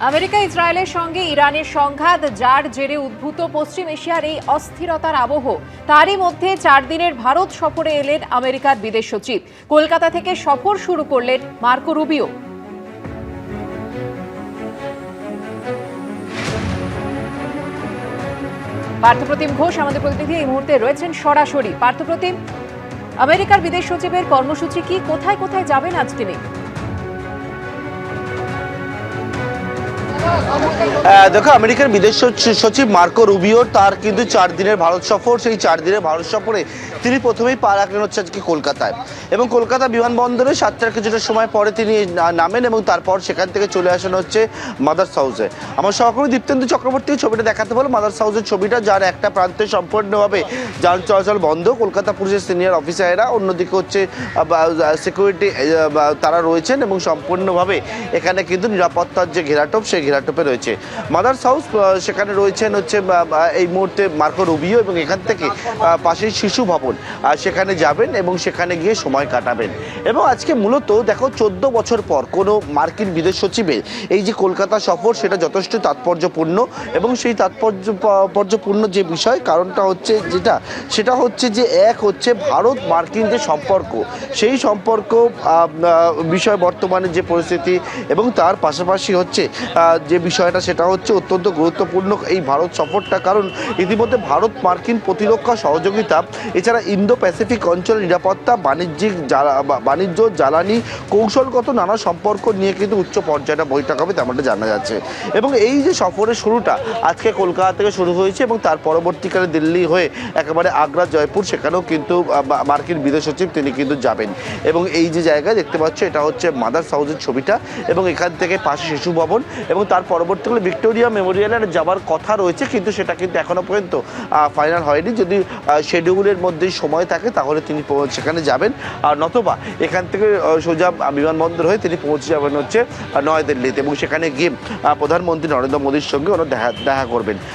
America ইসরায়েলের সঙ্গে ইরানের সংঘাত, যার জেরে উদ্ভূত পশ্চিম এশিয়ার এই অস্থিরতার আবহ, তারই মধ্যে 4 দিনের ভারত সফরে এলেন আমেরিকার বিদেশ সচিব। কলকাতা থেকে সফর শুরু করলেন মার্কো রুবিও। পার্থপ্রতিম ঘোষ আমাদের প্রতিনিধি এই মুহূর্তে রয়েছেন সরাসরি। পার্থপ্রতিম, আমেরিকার বিদেশ সচিবের কর্মসূচি কি, কোথায় কোথায় যাবেন আজ তিনি? দেখো, আমেরিকার বিদেশ সচিব মার্কো রুবিও তার কিন্তু 4 দিনের ভারত সফর। সেই 4 দিনের ভারত সফরে তিনি প্রথমেই পা রাখলেন হচ্ছে আজকে কলকাতায়, এবং কলকাতা বিমানবন্দরে 7টার কিছুটা সময় পরে তিনি নামেন এবং তারপর সেখান থেকে চলে আসেন হচ্ছে মাদার্স হাউসে। আমার সহকর্মী দীপ্তেন্দু চক্রবর্তী ছবিটা দেখাতে বলো। মাদার্স হাউসের ছবিটা, যার একটা প্রান্তে সম্পূর্ণভাবে যান চলাচল বন্ধ, কলকাতা পুলিশের সিনিয়র অফিসারেরা, অন্যদিকে হচ্ছে সিকিউরিটি তারা রয়েছেন এবং সম্পূর্ণভাবে এখানে কিন্তু নিরাপত্তার যে ঘেরাটোপ, সেই ঘেরাটোপে রয়েছে মাদার্স হাউস। সেখানে রয়েছেন হচ্ছে এই মুহূর্তে মার্কো রুবিও, এবং এখান থেকে পাশেই শিশু ভবন, সেখানে যাবেন এবং সেখানে গিয়ে সময় কাটাবেন। এবং আজকে মূলত দেখো, 14 বছর পর কোনো মার্কিন বিদেশ সচিবের এই যে কলকাতা সফর, সেটা যথেষ্ট তাৎপর্যপূর্ণ। এবং সেই তাৎপর্যপূর্ণ যে বিষয়, কারণটা হচ্ছে সেটা হচ্ছে যে এক হচ্ছে ভারত মার্কিন যে সম্পর্ক, সেই সম্পর্ক বিষয় বর্তমানে যে পরিস্থিতি, এবং তার পাশাপাশি হচ্ছে যে বিষয়টা, সেটা হচ্ছে অত্যন্ত গুরুত্বপূর্ণ এই ভারত সফরটা। কারণ ইতিমধ্যে ভারত মার্কিন প্রতিরক্ষা সহযোগিতা, এছাড়া ইন্দো প্যাসিফিক অঞ্চলের নিরাপত্তা, বাণিজ্য, জ্বালানি, কৌশলগত নানা সম্পর্ক নিয়ে কিন্তু উচ্চ পর্যায়টা বৈঠক হবে, তেমনটা জানা যাচ্ছে। এবং এই যে সফরের শুরুটা আজকে কলকাতা থেকে শুরু হয়েছে, এবং তার পরবর্তীকালে দিল্লি হয়ে একেবারে আগ্রা, জয়পুর, সেখানেও কিন্তু মার্কিন বিদেশ সচিব তিনি কিন্তু যাবেন। এবং এই যে জায়গায় দেখতে পাচ্ছ, এটা হচ্ছে মাদার্স হাউসের ছবিটা, এবং এখান থেকে পাশে শিশু ভবন, এবং তার পরবর্তীকালে ভিক্টোরিয়া মেমোরিয়ালে যাওয়ার কথা রয়েছে, কিন্তু সেটা কিন্তু এখনো পর্যন্ত ফাইনাল হয়নি। যদি শিডিউলের মধ্যেই সময় থাকে তাহলে তিনি সেখানে যাবেন, আর নতবা এখান থেকে সোজা বিমানবন্দর হয়ে তিনি পৌঁছে যাবেন হচ্ছে নয়াদিল্লিতে, এবং সেখানে গিয়ে প্রধানমন্ত্রী নরেন্দ্র মোদীর সঙ্গে ওনারা দেখা করবেন।